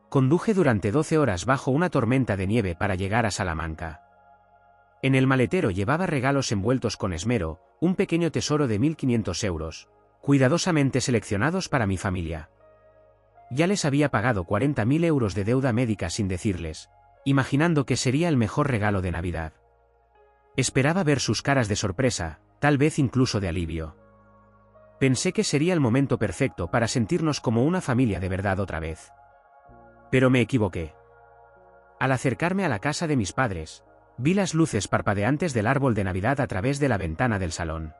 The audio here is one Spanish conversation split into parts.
Conduje durante 12 horas bajo una tormenta de nieve para llegar a Salamanca. En el maletero llevaba regalos envueltos con esmero, un pequeño tesoro de 1.500 euros, cuidadosamente seleccionados para mi familia. Ya les había pagado 40.000 euros de deuda médica sin decirles, imaginando que sería el mejor regalo de Navidad. Esperaba ver sus caras de sorpresa, tal vez incluso de alivio. Pensé que sería el momento perfecto para sentirnos como una familia de verdad otra vez. Pero me equivoqué. Al acercarme a la casa de mis padres, vi las luces parpadeantes del árbol de Navidad a través de la ventana del salón.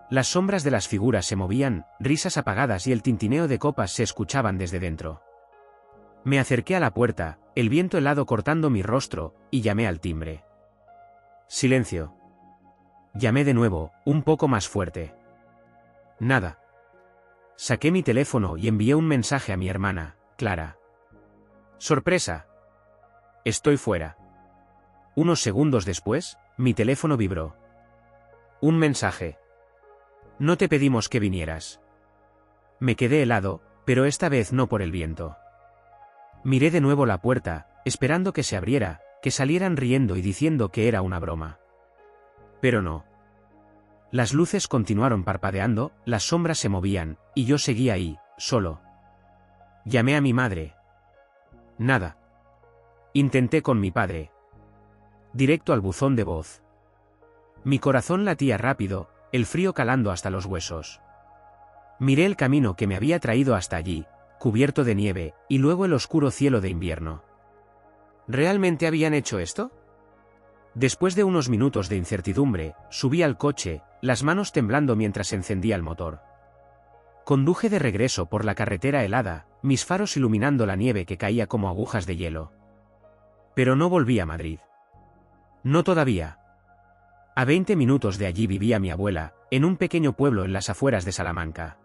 Las sombras de las figuras se movían, risas apagadas y el tintineo de copas se escuchaban desde dentro. Me acerqué a la puerta, el viento helado cortando mi rostro, y llamé al timbre. Silencio. Llamé de nuevo, un poco más fuerte. Nada. Saqué mi teléfono y envié un mensaje a mi hermana, Clara. Sorpresa. Estoy fuera. Unos segundos después, mi teléfono vibró. Un mensaje. No te pedimos que vinieras. Me quedé helado, pero esta vez no por el viento. Miré de nuevo la puerta, esperando que se abriera, que salieran riendo y diciendo que era una broma. Pero no. Las luces continuaron parpadeando, las sombras se movían, y yo seguía ahí, solo. Llamé a mi madre. Nada. Intenté con mi padre. Directo al buzón de voz. Mi corazón latía rápido, el frío calando hasta los huesos. Miré el camino que me había traído hasta allí, cubierto de nieve, y luego el oscuro cielo de invierno. ¿Realmente habían hecho esto? Después de unos minutos de incertidumbre, subí al coche, las manos temblando mientras encendía el motor. Conduje de regreso por la carretera helada, mis faros iluminando la nieve que caía como agujas de hielo. Pero no volví a Madrid. No todavía. A 20 minutos de allí vivía mi abuela, en un pequeño pueblo en las afueras de Salamanca.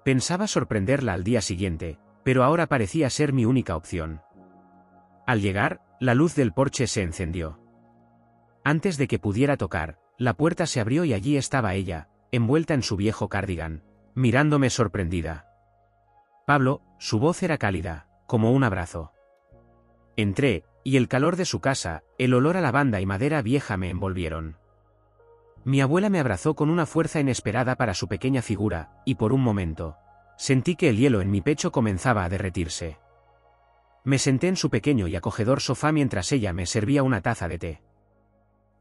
Pensaba sorprenderla al día siguiente, pero ahora parecía ser mi única opción. Al llegar, la luz del porche se encendió. Antes de que pudiera tocar, la puerta se abrió y allí estaba ella, envuelta en su viejo cardigan, mirándome sorprendida. Pablo, su voz era cálida, como un abrazo. Entré, y el calor de su casa, el olor a lavanda y madera vieja me envolvieron. Mi abuela me abrazó con una fuerza inesperada para su pequeña figura, y por un momento, sentí que el hielo en mi pecho comenzaba a derretirse. Me senté en su pequeño y acogedor sofá mientras ella me servía una taza de té.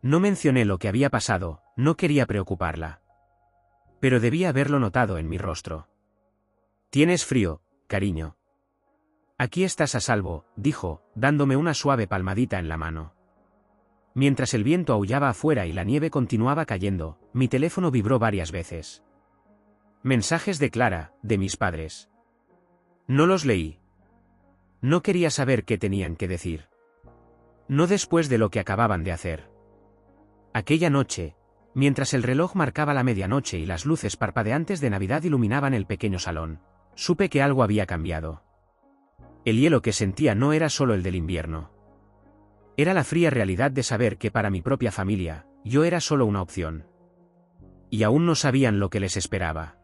No mencioné lo que había pasado, no quería preocuparla. Pero debía haberlo notado en mi rostro. «Tienes frío, cariño». «Aquí estás a salvo», dijo, dándome una suave palmadita en la mano. Mientras el viento aullaba afuera y la nieve continuaba cayendo, mi teléfono vibró varias veces. Mensajes de Clara, de mis padres. No los leí. No quería saber qué tenían que decir. No después de lo que acababan de hacer. Aquella noche, mientras el reloj marcaba la medianoche y las luces parpadeantes de Navidad iluminaban el pequeño salón, supe que algo había cambiado. El hielo que sentía no era solo el del invierno. Era la fría realidad de saber que para mi propia familia, yo era solo una opción. Y aún no sabían lo que les esperaba.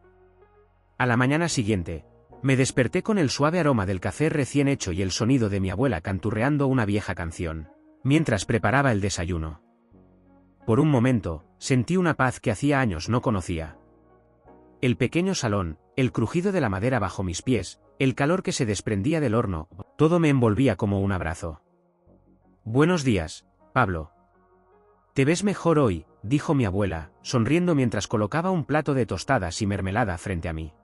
A la mañana siguiente, me desperté con el suave aroma del café recién hecho y el sonido de mi abuela canturreando una vieja canción, mientras preparaba el desayuno. Por un momento, sentí una paz que hacía años no conocía. El pequeño salón, el crujido de la madera bajo mis pies, el calor que se desprendía del horno, todo me envolvía como un abrazo. «Buenos días, Pablo. Te ves mejor hoy», dijo mi abuela, sonriendo mientras colocaba un plato de tostadas y mermelada frente a mí.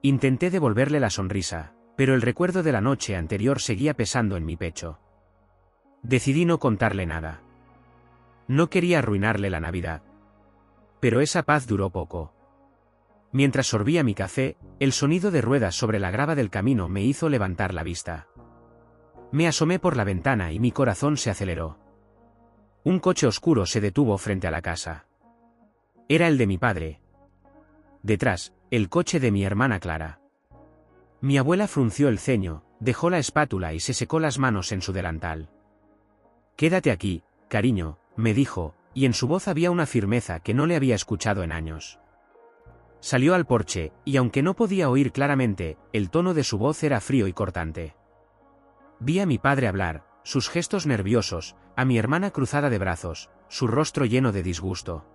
Intenté devolverle la sonrisa, pero el recuerdo de la noche anterior seguía pesando en mi pecho. Decidí no contarle nada. No quería arruinarle la Navidad. Pero esa paz duró poco. Mientras sorbía mi café, el sonido de ruedas sobre la grava del camino me hizo levantar la vista. Me asomé por la ventana y mi corazón se aceleró. Un coche oscuro se detuvo frente a la casa. Era el de mi padre. Detrás, el coche de mi hermana Clara. Mi abuela frunció el ceño, dejó la espátula y se secó las manos en su delantal. «Quédate aquí, cariño», me dijo, y en su voz había una firmeza que no le había escuchado en años. Salió al porche, y aunque no podía oír claramente, el tono de su voz era frío y cortante. Vi a mi padre hablar, sus gestos nerviosos, a mi hermana cruzada de brazos, su rostro lleno de disgusto.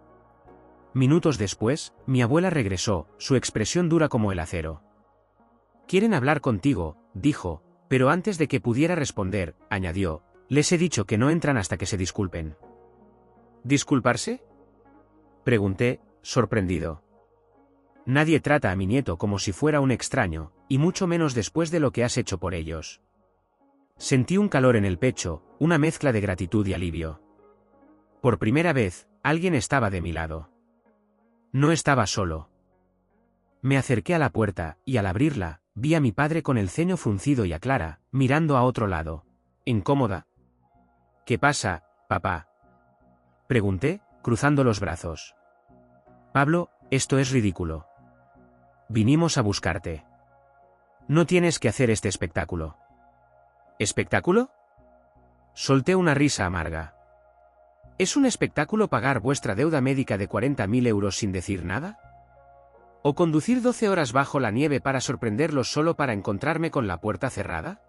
Minutos después, mi abuela regresó, su expresión dura como el acero. «Quieren hablar contigo», dijo, pero antes de que pudiera responder, añadió, «Les he dicho que no entran hasta que se disculpen». «¿Disculparse?», pregunté, sorprendido. Nadie trata a mi nieto como si fuera un extraño, y mucho menos después de lo que has hecho por ellos. Sentí un calor en el pecho, una mezcla de gratitud y alivio. Por primera vez, alguien estaba de mi lado. No estaba solo. Me acerqué a la puerta, y al abrirla, vi a mi padre con el ceño fruncido y a Clara, mirando a otro lado, incómoda. «¿Qué pasa, papá?», pregunté, cruzando los brazos. «Pablo, esto es ridículo. Vinimos a buscarte. No tienes que hacer este espectáculo». «¿Espectáculo?», solté una risa amarga. ¿Es un espectáculo pagar vuestra deuda médica de 40.000 euros sin decir nada? ¿O conducir 12 horas bajo la nieve para sorprenderlos solo para encontrarme con la puerta cerrada?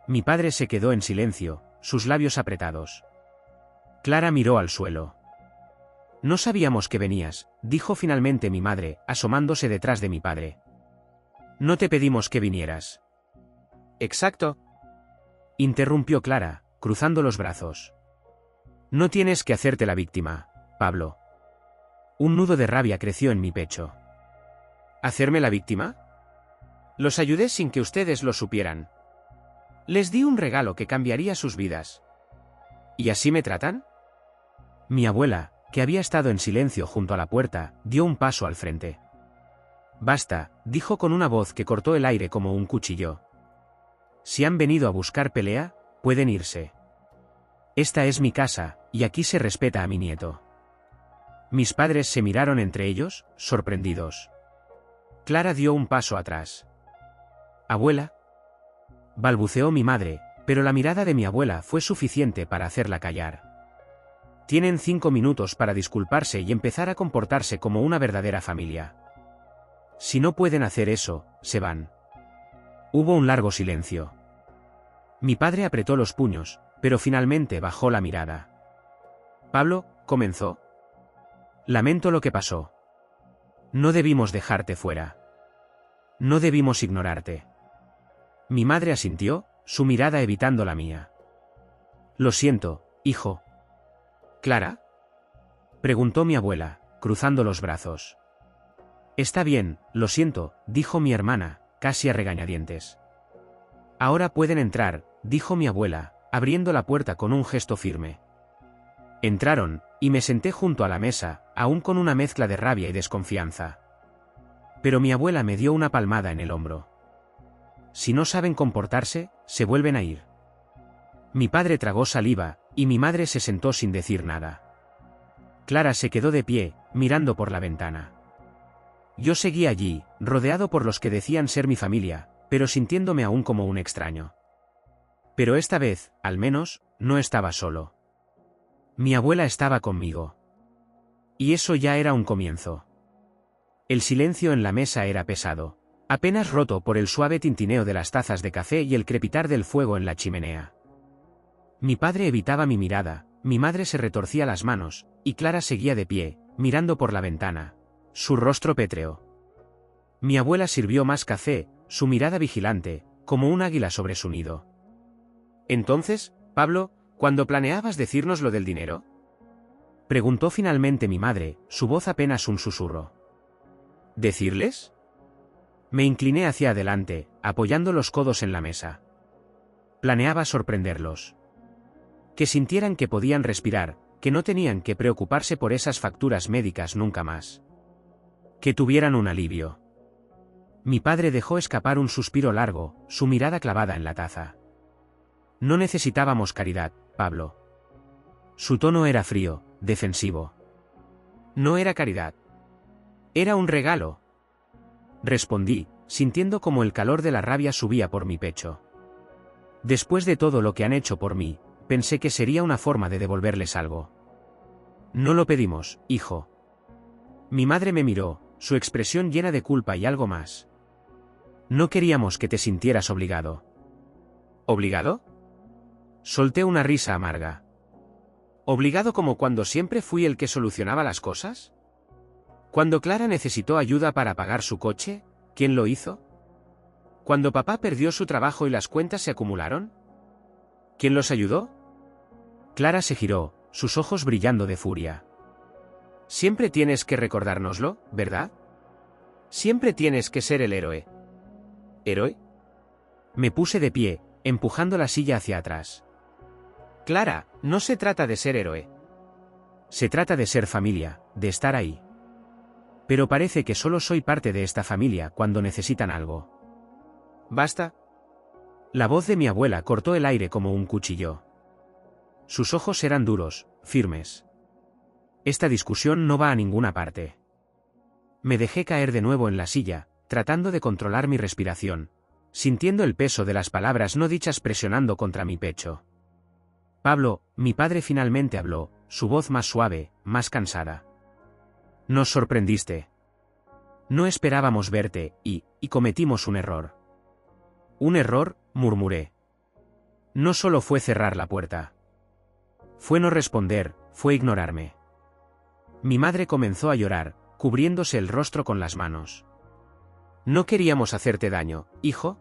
Mi padre se quedó en silencio, sus labios apretados. Clara miró al suelo. «No sabíamos que venías», dijo finalmente mi madre, asomándose detrás de mi padre. «No te pedimos que vinieras». «Exacto», interrumpió Clara, cruzando los brazos. «No tienes que hacerte la víctima, Pablo». Un nudo de rabia creció en mi pecho. ¿Hacerme la víctima? Los ayudé sin que ustedes lo supieran. Les di un regalo que cambiaría sus vidas. ¿Y así me tratan? Mi abuela, que había estado en silencio junto a la puerta, dio un paso al frente. «Basta», dijo con una voz que cortó el aire como un cuchillo. «Si han venido a buscar pelea, pueden irse. Esta es mi casa, y aquí se respeta a mi nieto». Mis padres se miraron entre ellos, sorprendidos. Clara dio un paso atrás. «Abuela», balbuceó mi madre, pero la mirada de mi abuela fue suficiente para hacerla callar. «Tienen 5 minutos para disculparse y empezar a comportarse como una verdadera familia. Si no pueden hacer eso, se van». Hubo un largo silencio. Mi padre apretó los puños, pero finalmente bajó la mirada. «Pablo», comenzó. «Lamento lo que pasó. No debimos dejarte fuera. No debimos ignorarte». Mi madre asintió, su mirada evitando la mía. «Lo siento, hijo». «¿Clara?», preguntó mi abuela, cruzando los brazos. «Está bien, lo siento», dijo mi hermana, casi a regañadientes. «Ahora pueden entrar», dijo mi abuela, abriendo la puerta con un gesto firme. Entraron, y me senté junto a la mesa, aún con una mezcla de rabia y desconfianza. Pero mi abuela me dio una palmada en el hombro. «Si no saben comportarse, se vuelven a ir». Mi padre tragó saliva, y mi madre se sentó sin decir nada. Clara se quedó de pie, mirando por la ventana. Yo seguí allí, rodeado por los que decían ser mi familia, pero sintiéndome aún como un extraño. Pero esta vez, al menos, no estaba solo. Mi abuela estaba conmigo. Y eso ya era un comienzo. El silencio en la mesa era pesado, apenas roto por el suave tintineo de las tazas de café y el crepitar del fuego en la chimenea. Mi padre evitaba mi mirada, mi madre se retorcía las manos, y Clara seguía de pie, mirando por la ventana, su rostro pétreo. Mi abuela sirvió más café, su mirada vigilante, como un águila sobre su nido. «Entonces, Pablo, ¿cuándo planeabas decirnos lo del dinero?», preguntó finalmente mi madre, su voz apenas un susurro. «¿Decirles?». Me incliné hacia adelante, apoyando los codos en la mesa. Planeaba sorprenderlos. Que sintieran que podían respirar, que no tenían que preocuparse por esas facturas médicas nunca más. Que tuvieran un alivio. Mi padre dejó escapar un suspiro largo, su mirada clavada en la taza. «No necesitábamos caridad, Pablo». Su tono era frío, defensivo. «No era caridad. Era un regalo», respondí, sintiendo como el calor de la rabia subía por mi pecho. Después de todo lo que han hecho por mí, pensé que sería una forma de devolverles algo. «No lo pedimos, hijo». Mi madre me miró, su expresión llena de culpa y algo más. No queríamos que te sintieras obligado. ¿Obligado? Solté una risa amarga. ¿Obligado como cuando siempre fui el que solucionaba las cosas? Cuando Clara necesitó ayuda para pagar su coche, ¿quién lo hizo? Cuando papá perdió su trabajo y las cuentas se acumularon, ¿quién los ayudó? Clara se giró, sus ojos brillando de furia. Siempre tienes que recordárnoslo, ¿verdad? Siempre tienes que ser el héroe. ¿Héroe? Me puse de pie, empujando la silla hacia atrás. Clara, no se trata de ser héroe. Se trata de ser familia, de estar ahí. Pero parece que solo soy parte de esta familia cuando necesitan algo. ¿Basta? La voz de mi abuela cortó el aire como un cuchillo. Sus ojos eran duros, firmes. Esta discusión no va a ninguna parte. Me dejé caer de nuevo en la silla, tratando de controlar mi respiración, sintiendo el peso de las palabras no dichas presionando contra mi pecho. Pablo, mi padre finalmente habló, su voz más suave, más cansada. Nos sorprendiste. No esperábamos verte, y cometimos un error. Un error, murmuré. No solo fue cerrar la puerta. Fue no responder, fue ignorarme. Mi madre comenzó a llorar, cubriéndose el rostro con las manos. No queríamos hacerte daño, hijo.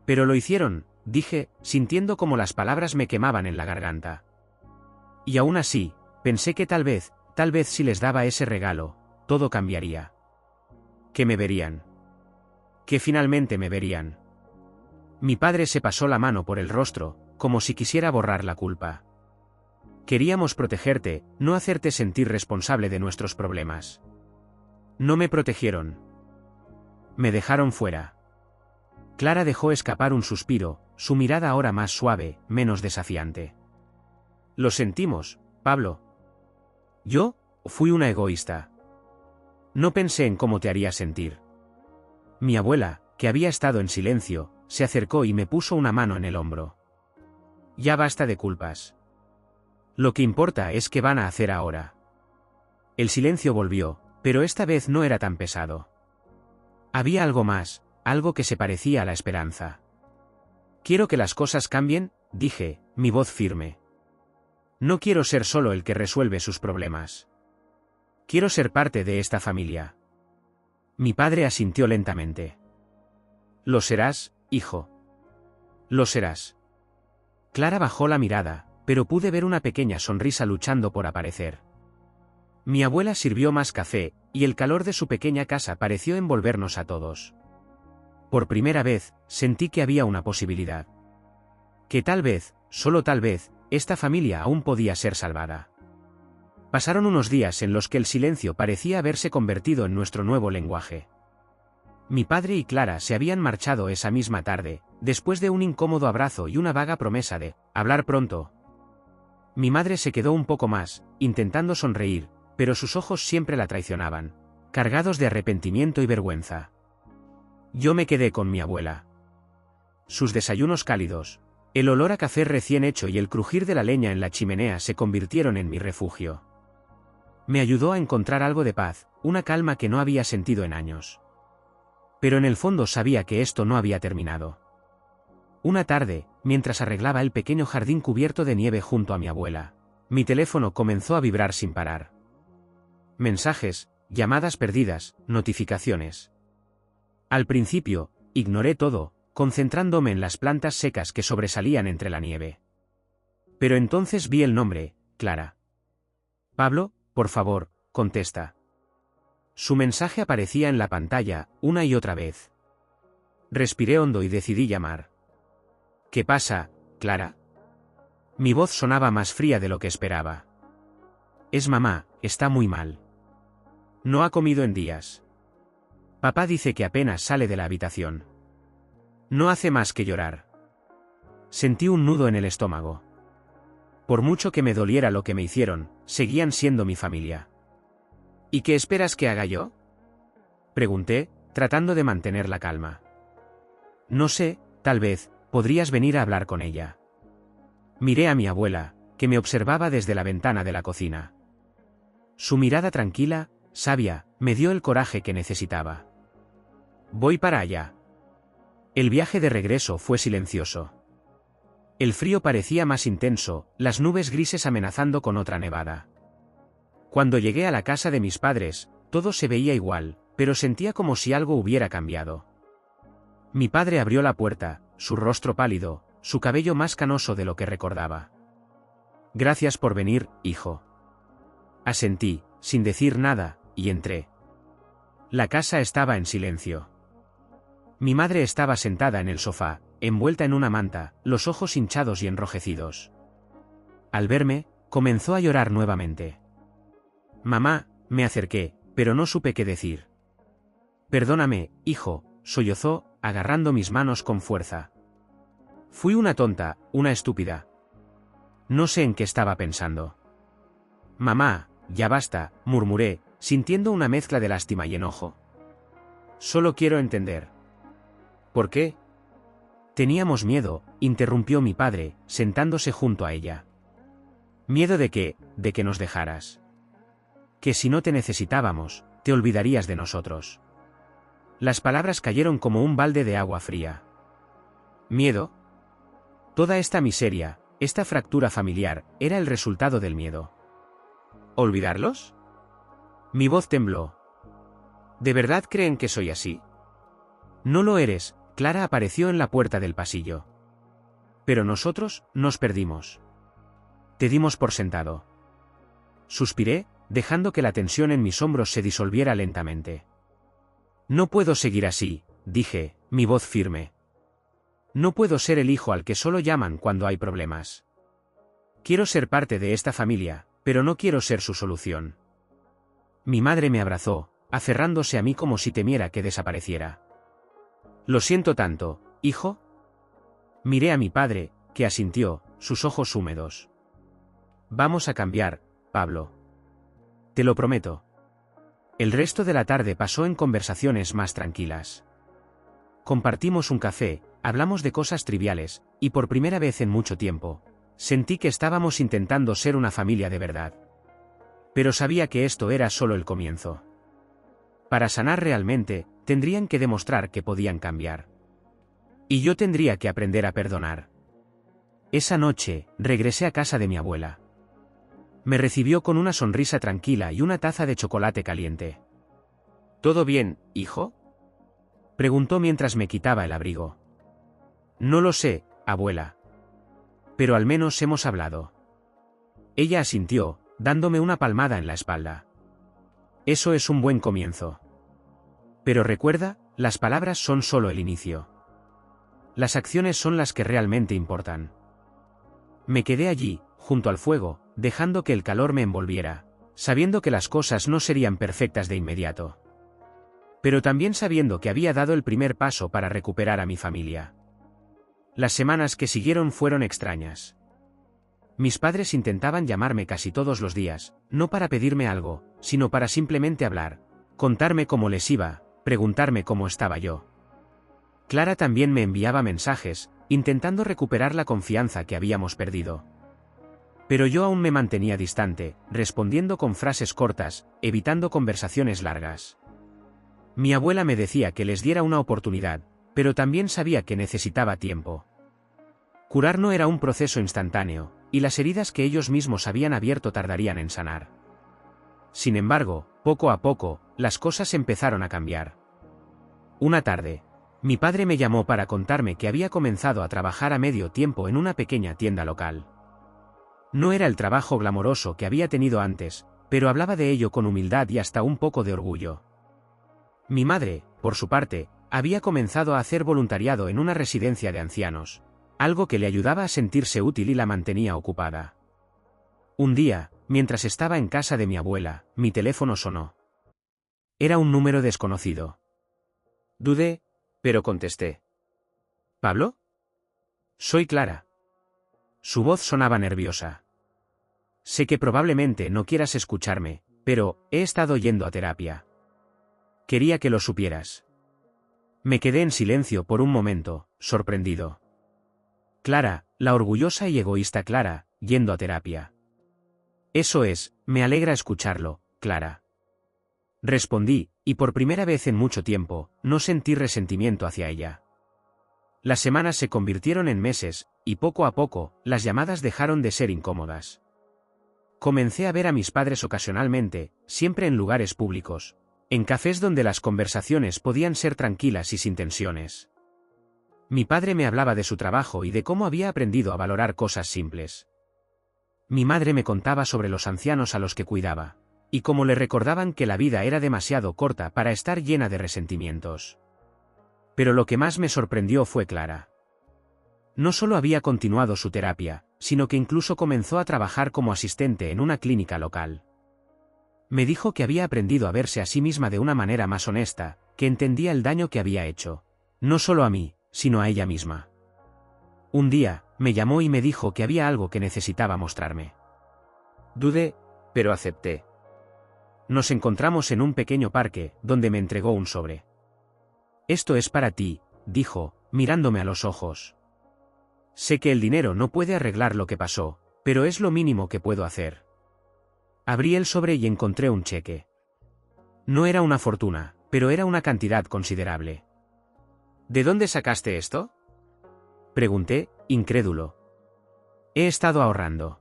Pero lo hicieron, dije, sintiendo como las palabras me quemaban en la garganta. Y aún así, pensé que tal vez si les daba ese regalo, todo cambiaría. Que me verían. Que finalmente me verían. Mi padre se pasó la mano por el rostro, como si quisiera borrar la culpa. Queríamos protegerte, no hacerte sentir responsable de nuestros problemas. No me protegieron. Me dejaron fuera. Clara dejó escapar un suspiro, su mirada ahora más suave, menos desafiante. Lo sentimos, Pablo. Yo fui una egoísta. No pensé en cómo te haría sentir. Mi abuela, que había estado en silencio, se acercó y me puso una mano en el hombro. Ya basta de culpas. Lo que importa es qué van a hacer ahora. El silencio volvió, pero esta vez no era tan pesado. Había algo más, algo que se parecía a la esperanza. Quiero que las cosas cambien, dije, mi voz firme. No quiero ser solo el que resuelve sus problemas. Quiero ser parte de esta familia. Mi padre asintió lentamente. Lo serás, hijo. Lo serás. Clara bajó la mirada, pero pude ver una pequeña sonrisa luchando por aparecer. Mi abuela sirvió más café, y el calor de su pequeña casa pareció envolvernos a todos. Por primera vez, sentí que había una posibilidad. Que tal vez, solo tal vez, esta familia aún podía ser salvada. Pasaron unos días en los que el silencio parecía haberse convertido en nuestro nuevo lenguaje. Mi padre y Clara se habían marchado esa misma tarde, después de un incómodo abrazo y una vaga promesa de hablar pronto. Mi madre se quedó un poco más, intentando sonreír, pero sus ojos siempre la traicionaban, cargados de arrepentimiento y vergüenza. Yo me quedé con mi abuela. Sus desayunos cálidos, el olor a café recién hecho y el crujir de la leña en la chimenea se convirtieron en mi refugio. Me ayudó a encontrar algo de paz, una calma que no había sentido en años. Pero en el fondo sabía que esto no había terminado. Una tarde, mientras arreglaba el pequeño jardín cubierto de nieve junto a mi abuela, mi teléfono comenzó a vibrar sin parar. Mensajes, llamadas perdidas, notificaciones. Al principio, ignoré todo, concentrándome en las plantas secas que sobresalían entre la nieve. Pero entonces vi el nombre, Clara. Pablo, por favor, contesta. Su mensaje aparecía en la pantalla, una y otra vez. Respiré hondo y decidí llamar. ¿Qué pasa, Clara? Mi voz sonaba más fría de lo que esperaba. Es mamá, está muy mal. No ha comido en días. Papá dice que apenas sale de la habitación. No hace más que llorar. Sentí un nudo en el estómago. Por mucho que me doliera lo que me hicieron, seguían siendo mi familia. ¿Y qué esperas que haga yo? Pregunté, tratando de mantener la calma. No sé, tal vez, podrías venir a hablar con ella. Miré a mi abuela, que me observaba desde la ventana de la cocina. Su mirada tranquila, sabia, me dio el coraje que necesitaba. Voy para allá. El viaje de regreso fue silencioso. El frío parecía más intenso, las nubes grises amenazando con otra nevada. Cuando llegué a la casa de mis padres, todo se veía igual, pero sentía como si algo hubiera cambiado. Mi padre abrió la puerta, su rostro pálido, su cabello más canoso de lo que recordaba. Gracias por venir, hijo. Asentí, sin decir nada, y entré. La casa estaba en silencio. Mi madre estaba sentada en el sofá, envuelta en una manta, los ojos hinchados y enrojecidos. Al verme, comenzó a llorar nuevamente. Mamá, me acerqué, pero no supe qué decir. Perdóname, hijo, sollozó, agarrando mis manos con fuerza. Fui una tonta, una estúpida. No sé en qué estaba pensando. Mamá, ya basta, murmuré, sintiendo una mezcla de lástima y enojo. Solo quiero entender. ¿Por qué? Teníamos miedo, interrumpió mi padre, sentándose junto a ella. ¿Miedo de qué? De que nos dejaras. Que si no te necesitábamos, te olvidarías de nosotros. Las palabras cayeron como un balde de agua fría. ¿Miedo? Toda esta miseria, esta fractura familiar, era el resultado del miedo. ¿Olvidarlos? Mi voz tembló. ¿De verdad creen que soy así? No lo eres, Clara apareció en la puerta del pasillo. Pero nosotros, nos perdimos. Te dimos por sentado. Suspiré, dejando que la tensión en mis hombros se disolviera lentamente. No puedo seguir así, dije, mi voz firme. No puedo ser el hijo al que solo llaman cuando hay problemas. Quiero ser parte de esta familia, pero no quiero ser su solución. Mi madre me abrazó, aferrándose a mí como si temiera que desapareciera. Lo siento tanto, hijo. Miré a mi padre, que asintió, sus ojos húmedos. Vamos a cambiar, Pablo. Te lo prometo. El resto de la tarde pasó en conversaciones más tranquilas. Compartimos un café, hablamos de cosas triviales, y por primera vez en mucho tiempo, sentí que estábamos intentando ser una familia de verdad. Pero sabía que esto era solo el comienzo. Para sanar realmente, tendrían que demostrar que podían cambiar. Y yo tendría que aprender a perdonar. Esa noche, regresé a casa de mi abuela. Me recibió con una sonrisa tranquila y una taza de chocolate caliente. ¿Todo bien, hijo? Preguntó mientras me quitaba el abrigo. No lo sé, abuela. Pero al menos hemos hablado. Ella asintió, dándome una palmada en la espalda. Eso es un buen comienzo. Pero recuerda, las palabras son solo el inicio. Las acciones son las que realmente importan. Me quedé allí, junto al fuego, dejando que el calor me envolviera, sabiendo que las cosas no serían perfectas de inmediato. Pero también sabiendo que había dado el primer paso para recuperar a mi familia. Las semanas que siguieron fueron extrañas. Mis padres intentaban llamarme casi todos los días, no para pedirme algo, sino para simplemente hablar, contarme cómo les iba, preguntarme cómo estaba yo. Clara también me enviaba mensajes, intentando recuperar la confianza que habíamos perdido. Pero yo aún me mantenía distante, respondiendo con frases cortas, evitando conversaciones largas. Mi abuela me decía que les diera una oportunidad, pero también sabía que necesitaba tiempo. Curar no era un proceso instantáneo, y las heridas que ellos mismos habían abierto tardarían en sanar. Sin embargo, poco a poco, las cosas empezaron a cambiar. Una tarde, mi padre me llamó para contarme que había comenzado a trabajar a medio tiempo en una pequeña tienda local. No era el trabajo glamoroso que había tenido antes, pero hablaba de ello con humildad y hasta un poco de orgullo. Mi madre, por su parte, había comenzado a hacer voluntariado en una residencia de ancianos, algo que le ayudaba a sentirse útil y la mantenía ocupada. Un día, mientras estaba en casa de mi abuela, mi teléfono sonó. Era un número desconocido. Dudé, pero contesté. ¿Pablo? Soy Clara. Su voz sonaba nerviosa. Sé que probablemente no quieras escucharme, pero he estado yendo a terapia. Quería que lo supieras. Me quedé en silencio por un momento, sorprendido. Clara, la orgullosa y egoísta Clara, yendo a terapia. Eso es, me alegra escucharlo, Clara. Respondí, y por primera vez en mucho tiempo, no sentí resentimiento hacia ella. Las semanas se convirtieron en meses, y poco a poco, las llamadas dejaron de ser incómodas. Comencé a ver a mis padres ocasionalmente, siempre en lugares públicos, en cafés donde las conversaciones podían ser tranquilas y sin tensiones. Mi padre me hablaba de su trabajo y de cómo había aprendido a valorar cosas simples. Mi madre me contaba sobre los ancianos a los que cuidaba, y cómo le recordaban que la vida era demasiado corta para estar llena de resentimientos. Pero lo que más me sorprendió fue Clara. No solo había continuado su terapia, sino que incluso comenzó a trabajar como asistente en una clínica local. Me dijo que había aprendido a verse a sí misma de una manera más honesta, que entendía el daño que había hecho, no solo a mí, sino a ella misma. Un día, me llamó y me dijo que había algo que necesitaba mostrarme. Dudé, pero acepté. Nos encontramos en un pequeño parque, donde me entregó un sobre. «Esto es para ti», dijo, mirándome a los ojos. «Sé que el dinero no puede arreglar lo que pasó, pero es lo mínimo que puedo hacer». Abrí el sobre y encontré un cheque. No era una fortuna, pero era una cantidad considerable. «¿De dónde sacaste esto?», pregunté, incrédulo. «He estado ahorrando.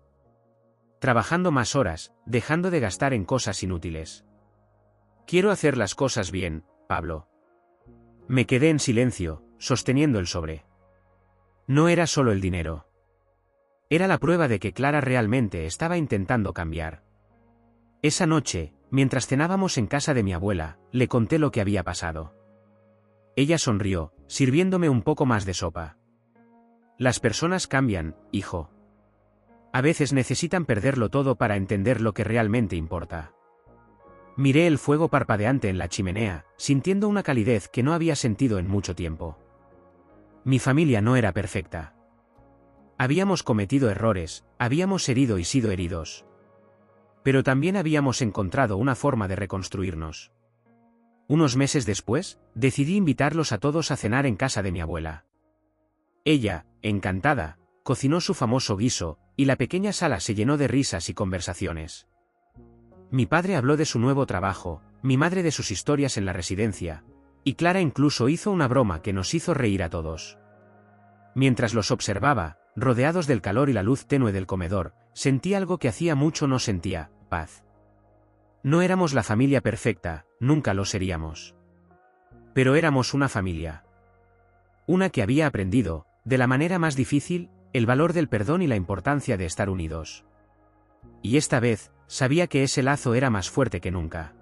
Trabajando más horas, dejando de gastar en cosas inútiles. Quiero hacer las cosas bien, Pablo». Me quedé en silencio, sosteniendo el sobre. No era solo el dinero. Era la prueba de que Clara realmente estaba intentando cambiar. Esa noche, mientras cenábamos en casa de mi abuela, le conté lo que había pasado. Ella sonrió, sirviéndome un poco más de sopa. «Las personas cambian, hijo. A veces necesitan perderlo todo para entender lo que realmente importa». Miré el fuego parpadeante en la chimenea, sintiendo una calidez que no había sentido en mucho tiempo. Mi familia no era perfecta. Habíamos cometido errores, habíamos herido y sido heridos. Pero también habíamos encontrado una forma de reconstruirnos. Unos meses después, decidí invitarlos a todos a cenar en casa de mi abuela. Ella, encantada, cocinó su famoso guiso, y la pequeña sala se llenó de risas y conversaciones. Mi padre habló de su nuevo trabajo, mi madre de sus historias en la residencia, y Clara incluso hizo una broma que nos hizo reír a todos. Mientras los observaba, rodeados del calor y la luz tenue del comedor, sentí algo que hacía mucho no sentía: paz. No éramos la familia perfecta, nunca lo seríamos. Pero éramos una familia. Una que había aprendido, de la manera más difícil, el valor del perdón y la importancia de estar unidos. Y esta vez, sabía que ese lazo era más fuerte que nunca.